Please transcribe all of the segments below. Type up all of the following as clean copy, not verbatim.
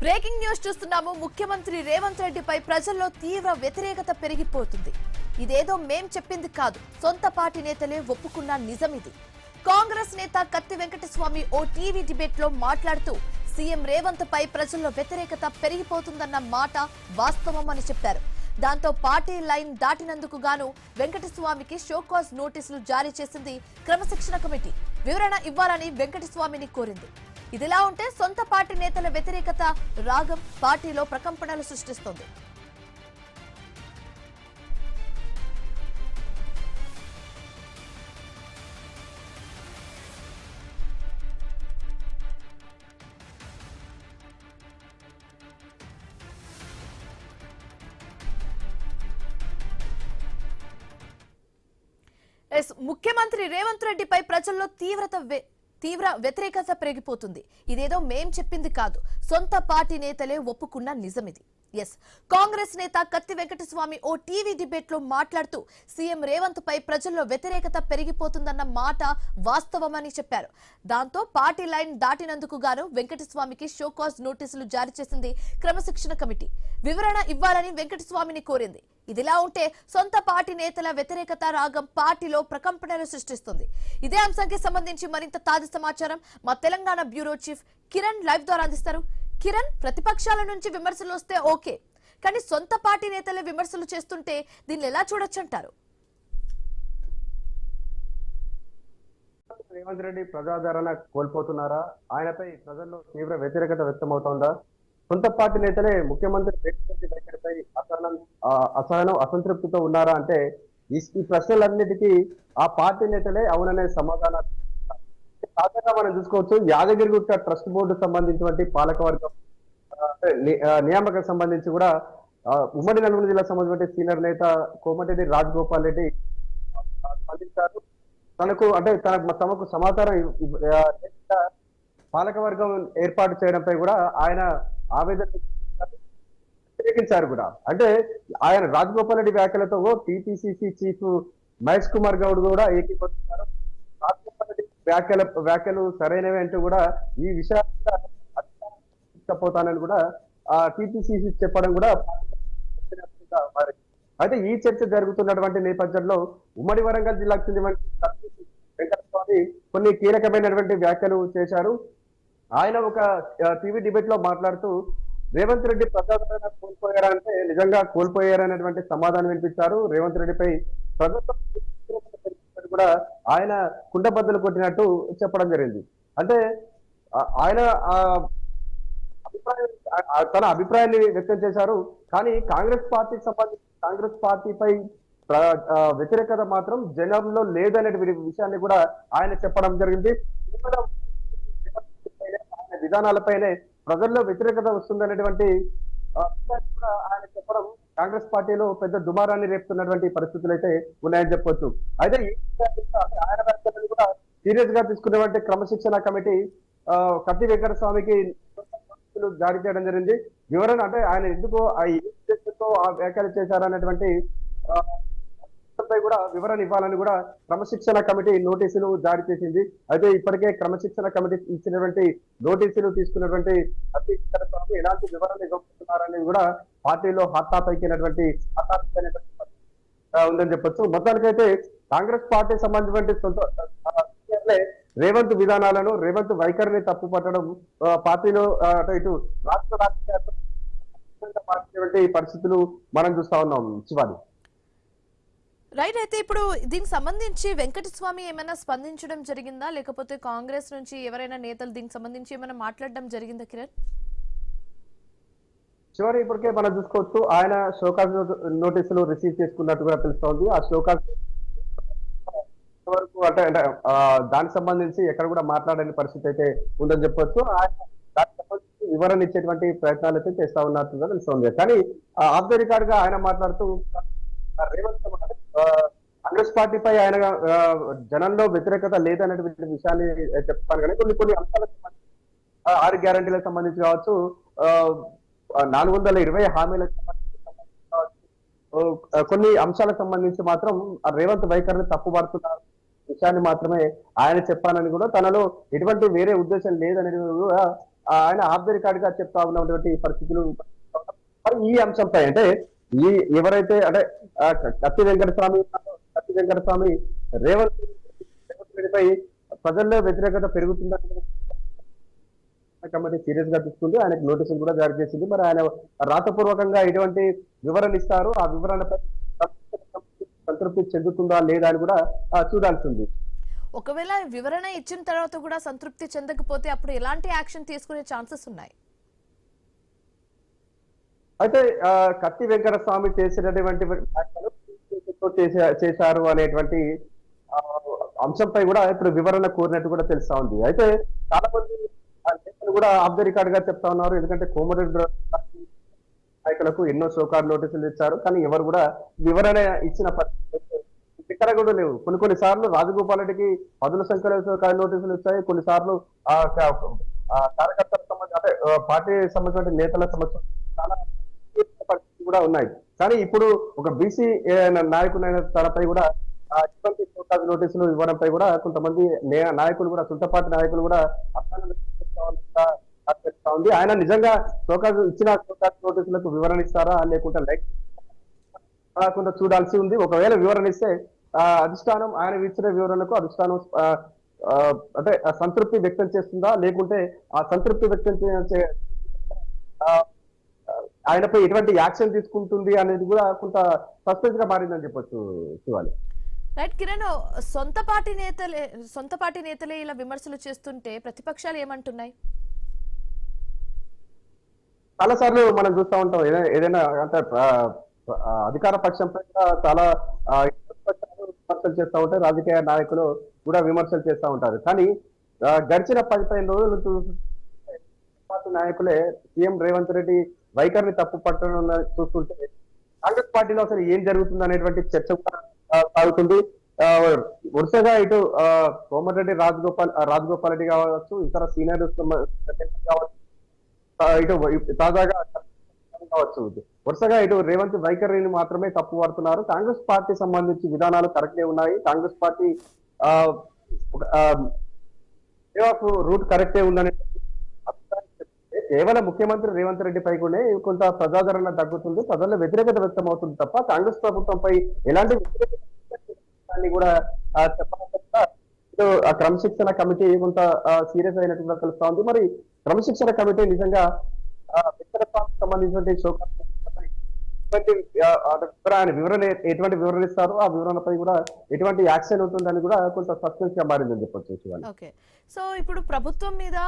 Breaking news చూస్తున్నాము. ముఖ్యమంత్రి రేవంత్ రెడ్డిపై ప్రజల్లో తీవ్ర వ్యతిరేకత పెరిగిపోతుంది. ఇదేదో మేం చెప్పింది కాదు, సొంత పార్టీ నేతలే ఒప్పుకున్న నిజం ఇది. కాంగ్రెస్ నేత కత్తి వెంకటస్వామి ఓ టీవీ డిబేట్ లో మాట్లాడుతూ సీఎం రేవంత్ పై ప్రజల్లో వ్యతిరేకత పెరిగిపోతుందన్న మాట వాస్తవం అని చెప్పారు. దాంతో పార్టీ లైన్ దాటినందుకు గాను వెంకటస్వామికి షోకాజ్ నోటీసులు జారీ చేసింది క్రమశిక్షణ కమిటీ. వివరణ ఇవ్వాలని వెంకటస్వామిని కోరింది. ఇదిలా ఉంటే సొంత పార్టీ నేతల వ్యతిరేకత రాగం పార్టీలో ప్రకంపనలు సృష్టిస్తోంది. ముఖ్యమంత్రి రేవంత్ రెడ్డిపై ప్రజల్లో తీవ్ర వ్యతిరేకత పెరిగిపోతుంది. ఇదేదో మేం చెప్పింది కాదు, సొంత పార్టీ నేతలే ఒప్పుకున్న నిజమిది. కాంగ్రెస్ నేత కత్తి వెంకటస్వామి ఓ టీవీ డిబేట్ లో మాట్లాడుతూ సీఎం రేవంత్ పై ప్రజల్లో వ్యతిరేకత పెరిగిపోతుందన్న మాట వాస్తవమని చెప్పారు. దాంతో పార్టీ లైన్ దాటినందుకు గాను వెంకటస్వామికి షోకాజ్ నోటీసులు జారీ చేసింది క్రమశిక్షణ కమిటీ. వివరణ ఇవ్వాలని వెంకటస్వామిని కోరింది. ఇదిలా ఉంటే సొంత పార్టీ నేతల వ్యతిరేకత రాగం పార్టీలో ప్రకంపనలు సృష్టిస్తుంది. ఇదే అంశానికి సంబంధించి మరింత తాజా సమాచారం మా Telangana bureau chief Kiran live ద్వారా అందిస్తారు. కిరణ్, ప్రతిపక్షాల నుంచి విమర్శలు వస్తే ఓకే, కానీ సొంత పార్టీ నేతలే విమర్శలు చేస్తుంటే దీన్ని ఎలా చూడొచ్చంటారు? రేవంత్ రెడ్డి ప్రజాదరణ కోల్పోతున్నారా? ఆయనపై ప్రజల్లో తీవ్ర వ్యతిరేకత వ్యక్తమవుతోందా? సొంత పార్టీ నేతలే ముఖ్యమంత్రి వైఖరిపై అసహనం అసంతృప్తితో ఉన్నారా అంటే ఈ ప్రశ్నలన్నిటికీ ఆ పార్టీ నేతలే అవుననే సమాధానాలు తాజాగా మనం చూసుకోవచ్చు. యాదగిరిగుట్ట ట్రస్ట్ బోర్డు సంబంధించినటువంటి పాలకవర్గం నియామకం సంబంధించి కూడా ఉమ్మడి నల్గొండ జిల్లా సంబంధించిన సీనియర్ నేత కోమటిరెడ్డి రాజగోపాల్ రెడ్డి స్పందించారు. తమకు సమాచారం పాలకవర్గం ఏర్పాటు చేయడంపై కూడా ఆయన ఆవేదన వ్యతిరేకించారు కూడా. అంటే ఆయన రాజగోపాల్ రెడ్డి వ్యాఖ్యలతో టీపీసీసీ చీఫ్ మహేష్ కుమార్ గౌడ్ కూడా ఏకీభవిస్తున్నారు. రాజగోపాల్ రెడ్డి వ్యాఖ్యలు సరైనవి అంటూ కూడా ఈ విషయాపోతానని కూడా టీపీసీసీ చెప్పడం కూడా. అయితే ఈ చర్చ జరుగుతున్నటువంటి నేపథ్యంలో ఉమ్మడి వరంగల్ జిల్లాకు చెందినటువంటి వెంకటస్వామి కొన్ని కీలకమైనటువంటి వ్యాఖ్యలు చేశారు. ఆయన ఒక టీవీ డిబేట్ లో మాట్లాడుతూ రేవంత్ రెడ్డి ప్రజాదరణ కోల్పోయారా అంటే నిజంగా కోల్పోయారనేటువంటి సమాధానం వినిపించారు. రేవంత్ రెడ్డిపై ప్రభుత్వం కూడా ఆయన కుండబద్దలు కొట్టినట్టు చెప్పడం జరిగింది. అంటే ఆయన తన అభిప్రాయాన్ని వ్యక్తం చేశారు. కానీ కాంగ్రెస్ పార్టీకి సంబంధించి కాంగ్రెస్ పార్టీపై వ్యతిరేకత మాత్రం జనంలో లేదనే విషయాన్ని కూడా ఆయన చెప్పడం జరిగింది. విధానాలపైనే ప్రజల్లో వ్యతిరేకత వస్తుందనేటువంటి కూడా ఆయన చెప్పడం కాంగ్రెస్ పార్టీలో పెద్ద దుమారాన్ని రేపుతున్నటువంటి పరిస్థితులు అయితే ఉన్నాయని చెప్పొచ్చు. అయితే ఆయన వ్యాఖ్యలను కూడా సీరియస్ గా తీసుకున్నటువంటి క్రమశిక్షణ కమిటీ కత్తి వెంకటస్వామికి జారీ చేయడం జరిగింది. వివరణ అంటే ఆయన ఎందుకు ఆ వ్యాఖ్యలు చేశారనేటువంటి కూడా వివరణ ఇవ్వాలని కూడా క్రమశిక్షణ కమిటీ నోటీసులు జారీ చేసింది. అయితే ఇప్పటికే క్రమశిక్షణ కమిటీ ఇచ్చినటువంటి నోటీసులు తీసుకున్నటువంటి కత్తి వెంకటస్వామి ఎలాంటి వివరణ ఇవ్వబోతున్నారనేది కూడా పార్టీలో హాట్టాపైకినటువంటి ఉందని చెప్పొచ్చు. మొత్తానికైతే కాంగ్రెస్ పార్టీ సంబంధించినటువంటి సొంత రేవంత్ విధానాలను రేవంత్ వైఖరిని తప్పు పట్టడం పార్టీలో ఇటు రాష్ట్ర రాజకీయ పరిస్థితులు మనం చూస్తా ఉన్నాం. శివాని రైట్. అయితే ఇప్పుడు దీనికి సంబంధించి వెంకటస్వామి ఏమైనా స్పందించడం జరిగిందా, లేకపోతే కాంగ్రెస్ నుంచి ఎవరైనా నేతలు దీనికి సంబంధించి ఏమైనా మాట్లాడడం జరిగిందా కిరణ్? చివరి ఇప్పటికే మనం చూసుకోవచ్చు ఆయన షోకాజ్ నోటీసులు రిసీవ్ చేసుకున్నట్టు కూడా తెలుస్తోంది. ఆ షోకాజ్ వరకు అంటే దానికి సంబంధించి ఎక్కడ కూడా మాట్లాడని పరిస్థితి అయితే ఉందని చెప్పొచ్చు. ఆయన దానికి సంబంధించి వివరణ ఇచ్చేటువంటి ప్రయత్నాలు అయితే చేస్తా ఉన్నట్టుగా తెలుస్తోంది. కానీ ఆఫ్ ద రికార్డ్ గా ఆయన మాట్లాడుతూ రేవంత్ కాంగ్రెస్ పార్టీపై ఆయన జనంలో వ్యతిరేకత లేదనేటువంటి విషయాన్ని చెప్తాను. కానీ కొన్ని అంశాలకు 6 గ్యారంటీలకు సంబంధించి కావచ్చు, 420 హామీలకు సంబంధించి కావచ్చు, కొన్ని అంశాలకు సంబంధించి మాత్రం రేవంత్ వైఖరిని తప్పుపడుతున్నారు విషయాన్ని మాత్రమే ఆయన చెప్పానని కూడా తనలో ఎటువంటి వేరే ఉద్దేశం లేదనేది కూడా ఆయన ఆఫ్ ది రికార్డ్ గా చెప్తా ఉన్నటువంటి పరిస్థితులు. మరి ఈ అంశంపై అంటే ఈ ఎవరైతే అంటే కత్తి వెంకటస్వామి ఉన్నారో, కత్తి వెంకటస్వామి రేవంత్ రెడ్డిపై ప్రజల్లో వ్యతిరేకత పెరుగుతుందని కమిటీ సీరియస్ గా తీసుకుంది. ఆయనకు నోటీసులు కూడా జారీ చేసింది. మరి ఆయన రాతపూర్వకంగా ఎటువంటి వివరణ ఇస్తారు, ఆ వివరణపై సంతృప్తి చెందుతుందా లేదా అని కూడా చూడాల్సింది. ఒకవేళ వివరణ ఇచ్చిన తర్వాత కూడా సంతృప్తి చెందకపోతే అప్పుడు ఎలాంటి యాక్షన్ తీసుకునే ఛాన్సెస్ ఉన్నాయి? అయితే కత్తి వెంకటస్వామి చేసినటువంటి వ్యాఖ్యలు చేశారు అనేటువంటి అంశంపై కూడా ఇప్పుడు వివరణ కోరినట్టు కూడా తెలుస్తా ఉంది. అయితే చాలా మంది నేతలు కూడా ఆఫ్ ది రికార్డ్ గా చెప్తా ఉన్నారు. ఎందుకంటే కోమరెడ్డి నాయకులకు ఎన్నో షోకార్ నోటీసులు ఇచ్చారు, కానీ ఎవరు కూడా వివరణ ఇచ్చిన పరిస్థితి ఇక్కడ కూడా లేవు. కొన్ని సార్లు రాజగోపాల్ రెడ్డికి పదుల సంఖ్యలో షోకార్ నోటీసులు ఇచ్చాయి. కొన్నిసార్లు కార్యకర్తలకు సంబంధించి అంటే పార్టీ సంబంధించిన నేతల సమస్య చాలా పరిస్థితులు కూడా ఉన్నాయి. కానీ ఇప్పుడు ఒక బీసీ నాయకులైన తనపై కూడా ఇటువంటి షోకాజ్ నోటీసులు ఇవ్వడంపై కూడా కొంతమంది నాయకులు కూడా సొంతపార్టీ నాయకులు కూడా చెప్తా ఉంది. ఆయన నిజంగా షోకాజ్ ఇచ్చిన షోకాజ్ నోటీసులకు వివరణ ఇస్తారా లేకుంటే లైక్ కాకుండా చూడాల్సి ఉంది. ఒకవేళ వివరణ ఇస్తే అధిష్టానం ఆయన ఇచ్చిన వివరణకు అధిష్టానం అంటే సంతృప్తి వ్యక్తం చేస్తుందా లేకుంటే ఆ సంతృప్తి వ్యక్తం ఆయనపై ఎటువంటి యాక్షన్ తీసుకుంటుంది అనేది కూడా కొంత సస్పెన్స్ గా మారిందని చెప్పొచ్చు శివాలి. రైట్ కిరణ్, సొంత పార్టీ నేతలే ఇలా విమర్శలు చేస్తుంటే ప్రతిపక్షాలు ఏమంటున్నాయి? చాలా సార్లు మనం చూస్తూ ఉంటాం ఏదైనా అంటే అధికార పక్షంపై చాలా విమర్శలు చేస్తూ ఉంటారు, రాజకీయ నాయకులు కూడా విమర్శలు చేస్తూ ఉంటారు. కానీ గడిచిన 15 రోజులు నాయకులే సీఎం రేవంత్ రెడ్డి వైఖరిని తప్పు పట్టడం చూస్తుంటే కాంగ్రెస్ పార్టీలో అసలు ఏం జరుగుతుంది అనేటువంటి చర్చ సాగుతుంది. వరుసగా ఇటు కోమటిరెడ్డి రాజగోపాల్ రెడ్డి కావచ్చు, ఇతర సీనియర్ కావచ్చు, ఇటు తాజాగా కావచ్చు, వరుసగా ఇటు రేవంత్ వైఖరిని మాత్రమే తప్పు పడుతున్నారు. కాంగ్రెస్ పార్టీ సంబంధించి విధానాలు కరెక్టే ఉన్నాయి, కాంగ్రెస్ పార్టీ రూట్ కరెక్టే ఉందనే కేవలం ముఖ్యమంత్రి రేవంత్ రెడ్డి పై కూడా కొంత ప్రజాదరణ తగ్గుతుంది, ప్రజల్లో వ్యతిరేకత వ్యక్తం అవుతుంది తప్ప కాంగ్రెస్ ప్రభుత్వంపై ఎలాంటి వ్యతిరేకత కూడా చెప్పకుండా క్రమశిక్షణ కమిటీ కొంత సీరియస్ అయినట్టుగా తెలుస్తా ఉంది. మరి క్రమశిక్షణ కమిటీ నిజంగా సంబంధించిన వివరణ ఎటువంటి వివరణ ఇస్తారు, ఆ వివరణపై కూడా ఎటువంటి యాక్షన్ ఉంటుందని కూడా కొంత సస్పెన్స్ గా మారిందని చెప్పొచ్చు. ఓకే, సో ఇప్పుడు ప్రభుత్వం మీద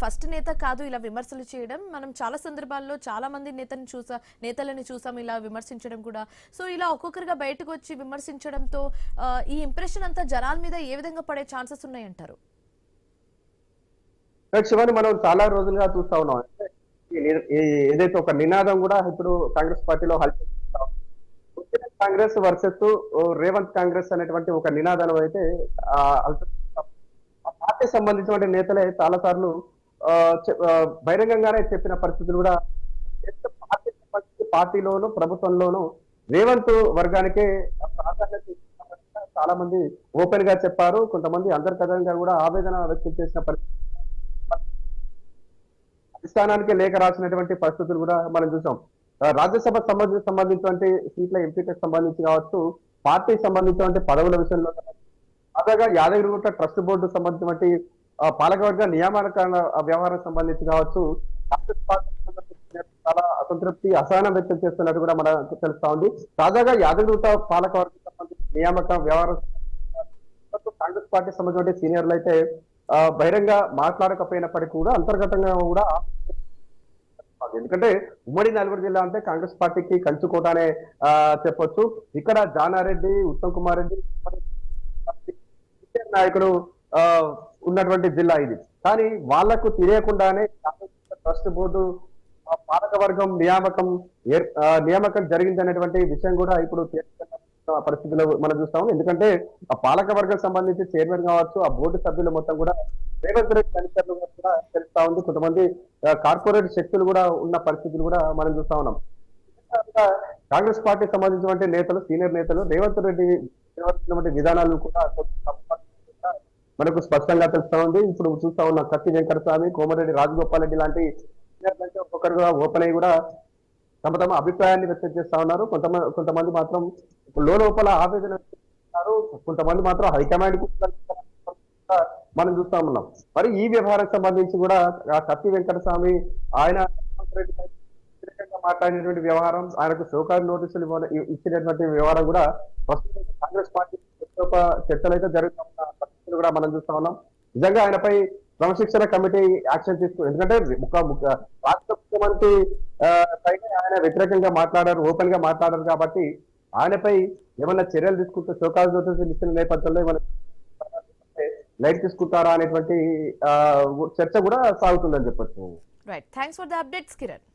ఫస్ట్ నేత కాదు ఇలా విమర్శలు చేయడం, మనం చాలా సందర్భాల్లో చాలా మంది నేతలని చూసాం ఇలా విమర్శించడం కూడా. సో ఇలా ఒక్కొక్కరిగా బయటకు వచ్చి విమర్శించడంతో ఈ ఇంప్రెషన్ అంతా జనాల మీద ఏ విధంగా పడే ఛాన్సెస్ ఉన్నాయంటారు? శివాని, మనం చాలా రోజులుగా చూస్తా ఉన్నాం, ఏదైతే ఒక నినాదం కూడా ఇప్పుడు కాంగ్రెస్ పార్టీలో కాంగ్రెస్ వర్సెస్ రేవంత్ కాంగ్రెస్ అనేటువంటి ఒక నినాదం అయితే పార్టీ సంబంధించిన నేతలే చాలా సార్లు బహిరంగంగానే చెప్పిన పరిస్థితులు కూడా పార్టీలోను ప్రభుత్వంలోను రేవంత్ వర్గానికే ప్రాధాన్యత చాలా మంది ఓపెన్ గా చెప్పారు. కొంతమంది అంతర్గతంగా కూడా ఆవేదన వ్యక్తం చేసిన పరిస్థితి, అధిష్టానానికి లేఖ రాసినటువంటి పరిస్థితులు కూడా మనం చూసాం. రాజ్యసభ సంబంధించినటువంటి సీట్ల ఎంపీకి సంబంధించి కావచ్చు, పార్టీకి సంబంధించినటువంటి పదవుల విషయంలో తాజాగా యాదగిరిగుట్ట ట్రస్ట్ బోర్డు సంబంధించినటువంటి పాలకవర్గ నియామక వ్యవహారం సంబంధించి కావచ్చు, కాంగ్రెస్ పార్టీ చాలా అసంతృప్తి అసహనం వ్యక్తం చేస్తున్నట్టు కూడా మనకు తెలుస్తా ఉంది. తాజాగా యాదగిరిగుట్ట పాలకవర్గం సంబంధించిన నియామక వ్యవహారం కాంగ్రెస్ పార్టీ సంబంధించిన సీనియర్లు అయితే బహిరంగ మాట్లాడకపోయినప్పటికీ కూడా అంతర్గతంగా కూడా, ఎందుకంటే ఉమ్మడి నల్గొండ జిల్లా అంటే కాంగ్రెస్ పార్టీకి కంచుకోటానే చెప్పొచ్చు. ఇక్కడ జానారెడ్డి, ఉత్తమ్ కుమార్ రెడ్డి నాయకుడు ఉన్నటువంటి జిల్లా ఇది. కానీ వాళ్లకు తెలియకుండానే ట్రస్ట్ బోర్డు పాలకవర్గం నియామకం జరిగింది అనేటువంటి విషయం కూడా ఇప్పుడు పరిస్థితుల్లో మనం చూస్తాము. ఎందుకంటే ఆ పాలకవర్గం సంబంధించి చైర్మన్ కావచ్చు, ఆ బోర్డు సభ్యులు మొత్తం కూడా రేవంత్ రెడ్డి కనికర్లు కూడా తెలుస్తా ఉంది. కొంతమంది కార్పొరేట్ శక్తులు కూడా ఉన్న పరిస్థితులు కూడా మనం చూస్తా ఉన్నాం. కాంగ్రెస్ పార్టీ సంబంధించినటువంటి నేతలు, సీనియర్ నేతలు రేవంత్ రెడ్డి విధానాలను కూడా మనకు స్పష్టంగా తెలుస్తా ఉంది. ఇప్పుడు చూస్తా ఉన్న కత్తి వెంకటస్వామి, కోమరెడ్డి రాజగోపాల్ రెడ్డి లాంటి seniors అంటే ఒక్కొక్కరుగా ఓపెన్ అయ్యి కూడా తమ తమ అభిప్రాయాన్ని వ్యక్తం చేస్తా ఉన్నారు. కొంతమంది మాత్రం లోపల ఆవేదన వ్యక్తం చేస్తున్నారు. కొంతమంది మాత్రం హైకమాండ్ కు మనం చూస్తా ఉన్నాం. మరి ఈ వ్యవహారానికి సంబంధించి కూడా ఆ కత్తి వెంకటస్వామి ఆయన వ్యతిరేకంగా మాట్లాడినటువంటి వ్యవహారం, ఆయనకు షోకాజ్ నోటీసులు ఇచ్చినటువంటి వ్యవహారం కూడా ప్రస్తుతం కాంగ్రెస్ పార్టీ చర్చలు అయితే జరుగుతున్న పరిస్థితులు కూడా మనం చూస్తా ఉన్నాం. నిజంగా ఆయనపై క్రమశిక్షణ కమిటీ యాక్షన్ తీసుకుంది. ఎందుకంటే రాష్ట్ర ముఖ్యమంత్రి పైన ఆయన వ్యతిరేకంగా మాట్లాడారు, ఓపెన్ గా మాట్లాడారు కాబట్టి ఆయనపై ఏమైనా చర్యలు తీసుకుంటే షోకాజ్ నోటీసులు ఇచ్చిన నేపథ్యంలో ఏమైనా లైట్ తీసుకుంటారా అనేటువంటి చర్చ కూడా సాగుతుందని చెప్పొచ్చు. Right, thanks for the updates Kiran.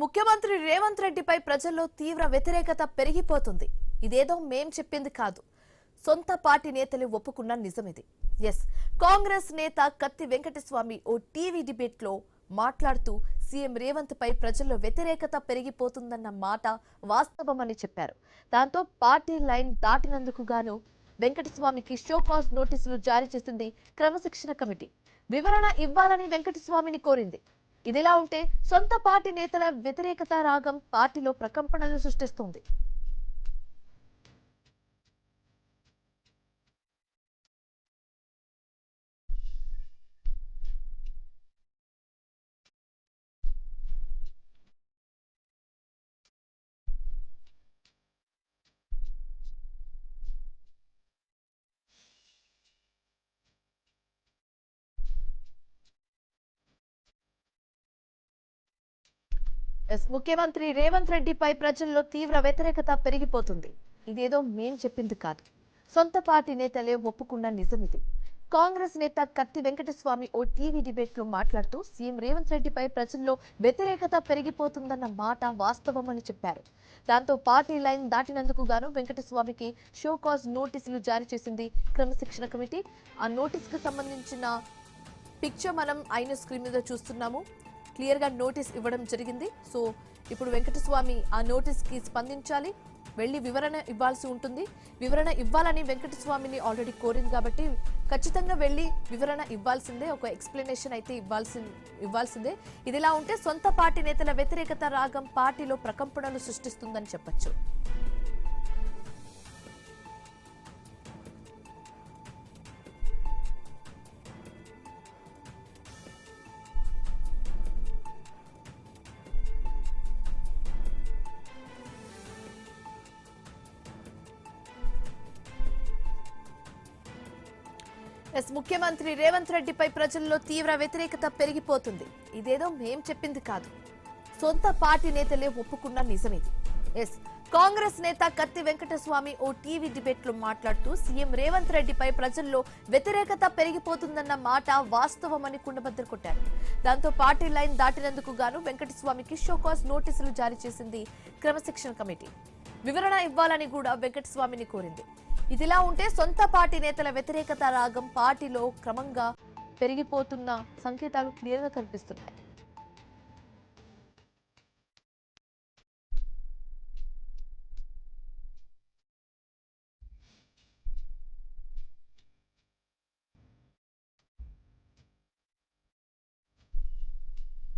ముఖ్యమంత్రి రేవంత్ రెడ్డిపై ప్రజల్లో తీవ్ర వ్యతిరేకత పెరిగిపోతుంది. ఇదేదో మేం చెప్పింది కాదు, సొంత పార్టీ నేతలు ఒప్పుకున్న నిజమిది. కాంగ్రెస్ నేత కత్తి వెంకటస్వామి ఓ టీవీ డిబేట్ లో మాట్లాడుతూ సీఎం రేవంత్ పై ప్రజల్లో వ్యతిరేకత పెరిగిపోతుందన్న మాట వాస్తవమని చెప్పారు. దాంతో పార్టీ లైన్ దాటినందుకు గాను వెంకటస్వామికి షోకాజ్ నోటీసులు జారీ చేసింది క్రమశిక్షణ కమిటీ. వివరణ ఇవ్వాలని వెంకటస్వామిని కోరింది. ఇదిలా ఉంటే సొంత పార్టీ నేతల వ్యతిరేకత రాగం పార్టీలో ప్రకంపనలు సృష్టిస్తుంది. ముఖ్యమంత్రి రేవంత్ రెడ్డిపై ప్రజల్లో తీవ్ర వ్యతిరేకత పెరిగిపోతుంది. ఇదేదో మేం చెప్పింది కాదు, సొంత పార్టీ నేతలే ఒప్పుకున్న నిజమిది. కాంగ్రెస్ నేత కత్తి వెంకటస్వామి ఓ టీవీ డిబేట్ లో మాట్లాడుతూ సీఎం రేవంత్ రెడ్డిపై ప్రజల్లో వ్యతిరేకత పెరిగిపోతుందన్న మాట వాస్తవమని చెప్పారు. దాంతో పార్టీ లైన్ దాటినందుకు గాను వెంకటస్వామికి షోకాజ్ నోటీసులు జారీ చేసింది క్రమశిక్షణ కమిటీ. ఆ నోటీస్ కు సంబంధించిన పిక్చర్ మనం ఐను స్క్రీన్ మీద చూస్తున్నాము. క్లియర్ గా నోటీస్ ఇవ్వడం జరిగింది. సో ఇప్పుడు వెంకటస్వామి ఆ నోటీస్ కి స్పందించాలి, వెళ్లి వివరణ ఇవ్వాల్సి ఉంటుంది. వివరణ ఇవ్వాలని వెంకటస్వామిని ఆల్రెడీ కోరింది కాబట్టి ఖచ్చితంగా వెళ్లి వివరణ ఇవ్వాల్సిందే, ఒక ఎక్స్ప్లెనేషన్ అయితే ఇవ్వాల్సిందే. ఇదిలా ఉంటే సొంత పార్టీ నేతల వ్యతిరేకత రాగం పార్టీలో ప్రకంపనలు సృష్టిస్తుందని చెప్పొచ్చు. ముఖ్యమంత్రి రేవంత్ రెడ్డిపై ప్రజల్లో తీవ్ర వ్యతిరేకత పెరిగిపోతుంది. ఇదేదో మేం చెప్పింది కాదు, సొంత పార్టీ నేతలే ఒప్పుకున్న నిజమిది. కాంగ్రెస్ నేత కత్తి వెంకటస్వామి ఓ టీవీ డిబేట్ లో మాట్లాడుతూ సీఎం రేవంత్ రెడ్డిపై ప్రజల్లో వ్యతిరేకత పెరిగిపోతుందన్న మాట వాస్తవమని కుండబద్దలు కొట్టారు. దాంతో పార్టీ లైన్ దాటినందుకు గాను వెంకటస్వామికి షోకాజ్ నోటీసులు జారీ చేసింది క్రమశిక్షణ కమిటీ. వివరణ ఇవ్వాలని కూడా వెంకటస్వామిని కోరింది. ఇదిలా ఉంటే సొంత పార్టీ నేతల వ్యతిరేకత రాగం పార్టీలో క్రమంగా పెరిగిపోతున్న సంకేతాలు క్లియర్ గా కనిపిస్తున్నాయి.